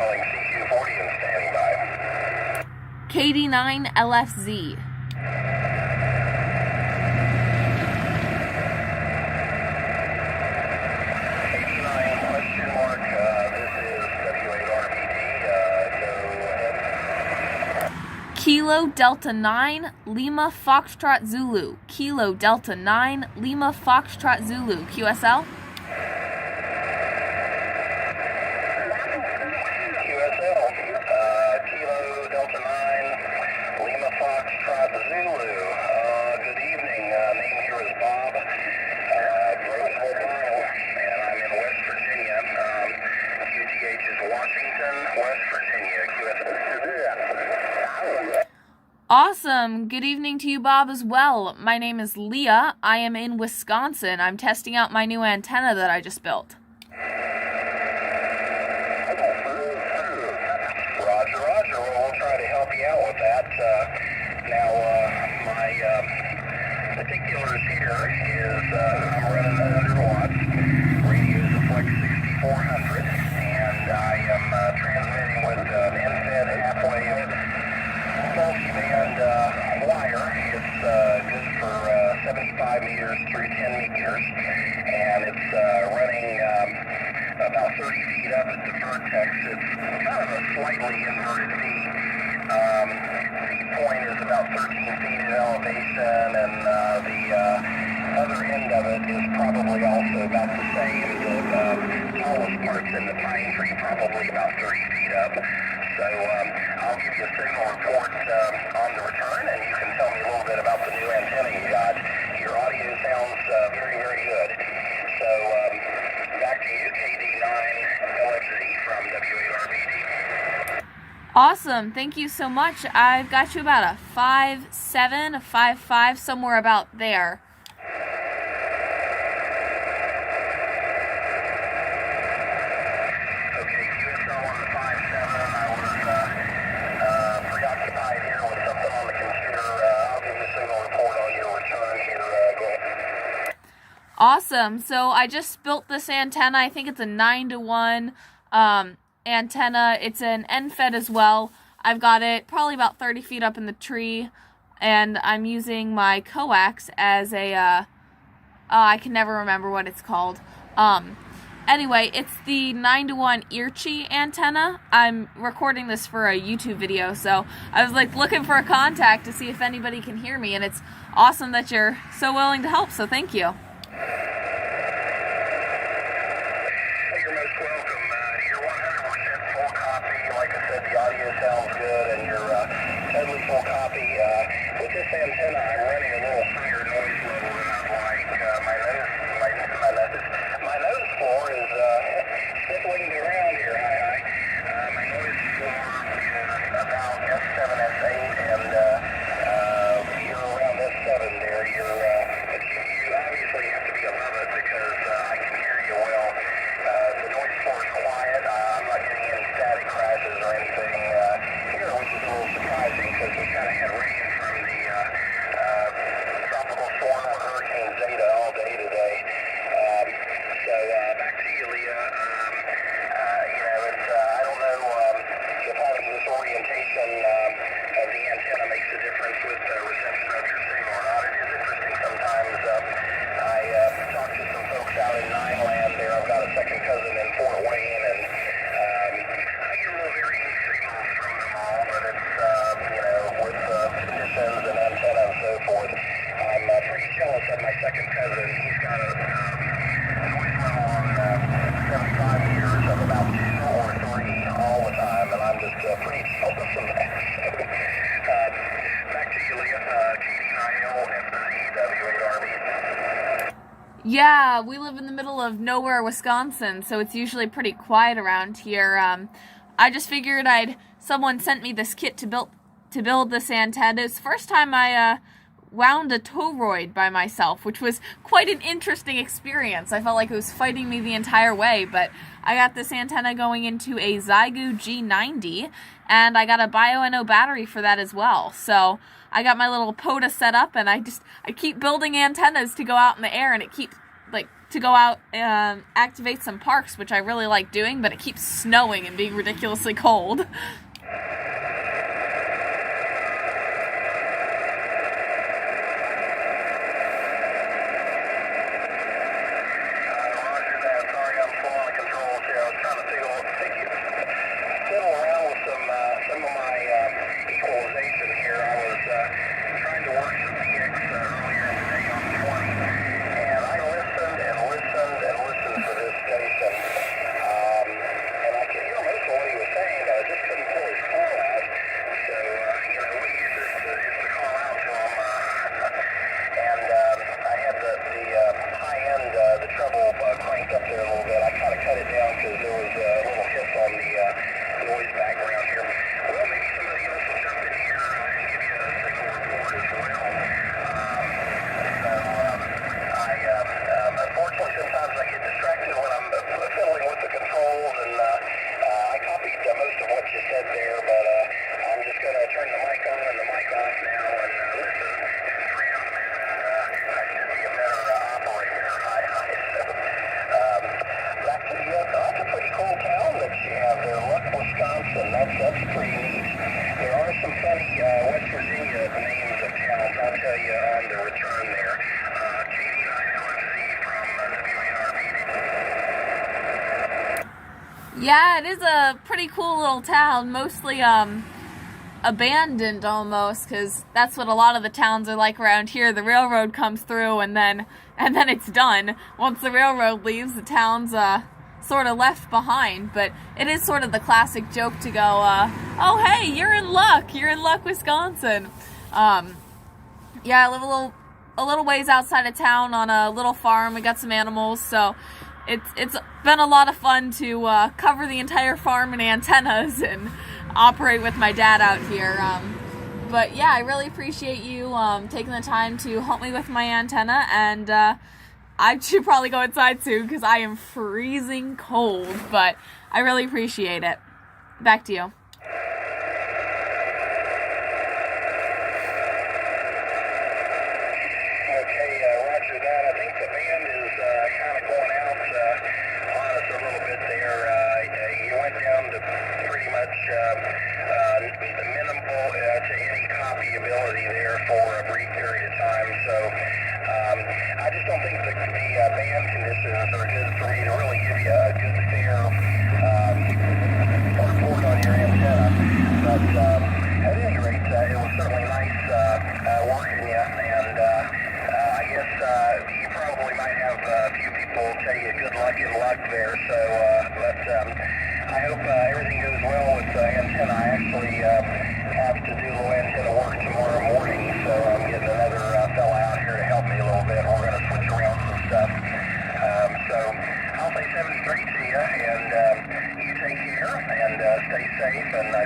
calling CQ40 and standing by. KD9 LFZ. KD9 question mark, this is W8RBD, go ahead. Kilo Delta 9 Lima Foxtrot Zulu. Kilo Delta 9 Lima Foxtrot Zulu. QSL? Kilo Delta 9, Lima Foxtrot Zulu. Good evening. Name here is Bob. Roosevelt, Iowa, and I'm in West Virginia. QTH is Washington, West Virginia. QSL. Awesome. Good evening to you, Bob, as well. My name is Leah. I am in Wisconsin. I'm testing out my new antenna that I just built. Roger. Well, we'll try to help you out with that. Now, my particulars here is I'm running 100 watts. Radio is a Flex 6400, and I am transmitting with an NFED half-wave multi-band wire. It's good for 75 meters through 10 meters, and it's running about 30 feet up at the vertex. It's kind of a slightly inverted feed. Feed point is about 13 feet in elevation, and the other end of it is probably also about the same. The tallest part's in the pine tree, probably about 30 feet up. So I'll give you a signal report on the return, and you can tell me a little bit about the new antenna you got. Your audio sounds very, very good. So back to you, KD9 LFZ from W8RBD. Awesome. Thank you so much. I've got you about a 5.7, a 5.5, somewhere about there. Okay, QSL on the 5.7. I was preoccupied here with something on the computer. I'll give you a signal report on your return here. Go ahead. Awesome. So I just built this antenna. I think it's a 9-to-1 antenna. It's an NFED as well. I've got it probably about 30 feet up in the tree, and I'm using my coax as a, I can never remember what it's called. Anyway, it's the 9-to-1 EARCHI antenna. I'm recording this for a YouTube video, so I was like looking for a contact to see if anybody can hear me, and it's awesome that you're so willing to help, so thank you. You're most welcome. You're 100% full copy. Like I said, the audio sounds good, and you're totally full copy. With this antenna, I'm running a little higher noise level than I'd like. My nose floor is sniffling the ground here. My noise floor is about S7, S8, and you're around S7 there. You obviously have to be above it because I can hear you well. The noise floor is quiet. I'm not getting any static crashes or anything here, which is a little surprising because we kind of had rain from the tropical storm with Hurricane Zeta all day today. So back to you, Leah. It's I don't know if having this orientation of the antenna makes a difference with the reception of your signal or not. It is interesting sometimes. I talked to some folks out in Nineland there. I've got a second cousin in Fort Wayne, and I get a little varying signals from them all, but it's, with conditions and antenna and so forth. I'm pretty jealous of my second cousin. He's got a noise level on 75 meters of about 2 or 3 all the time, and I'm just pretty jealous of that. So, back to you, Leah. KD9LFZ, W8RB. Yeah, we live in the middle of nowhere, Wisconsin, so it's usually pretty quiet around here. I just figured someone sent me this kit to build this antenna. It's the first time I wound a toroid by myself, which was quite an interesting experience. I felt like it was fighting me the entire way, but I got this antenna going into a Zygu G90, and I got a Bio-NO battery for that as well. So I got my little POTA set up, and I keep building antennas to go out in the air, and it keeps like to go out and activate some parks, which I really like doing, but it keeps snowing and being ridiculously cold. That's pretty neat. There are some funny West Virginia names of towns. I'll tell you on the return there. Yeah, it is a pretty cool little town, mostly abandoned almost, because that's what a lot of the towns are like around here. The railroad comes through and then it's done. Once the railroad leaves, the town's sort of left behind. But it is sort of the classic joke to go, oh hey, you're in luck, Wisconsin. Yeah, I live a little ways outside of town on a little farm. We got some animals, so it's been a lot of fun to cover the entire farm in antennas and operate with my dad out here. But yeah, I really appreciate you taking the time to help me with my antenna, and I should probably go inside soon because I am freezing cold, but I really appreciate it. Back to you.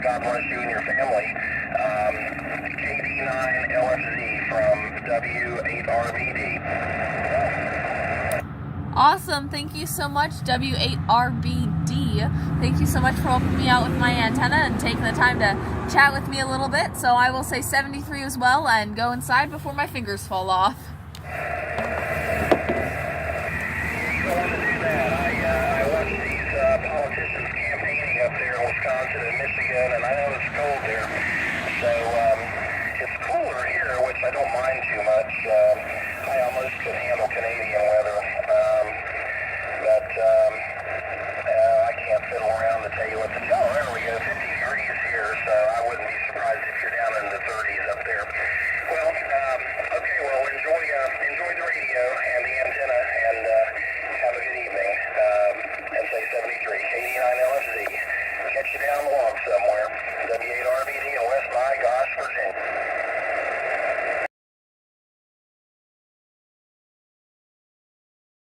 God bless you and your family. KD9LFZ from W8RBD. Awesome. Thank you so much, W8RBD. Thank you so much for helping me out with my antenna and taking the time to chat with me a little bit. So I will say 73 as well and go inside before my fingers fall off. Politicians campaigning up there in Wisconsin and Michigan, and I know it's cold there. So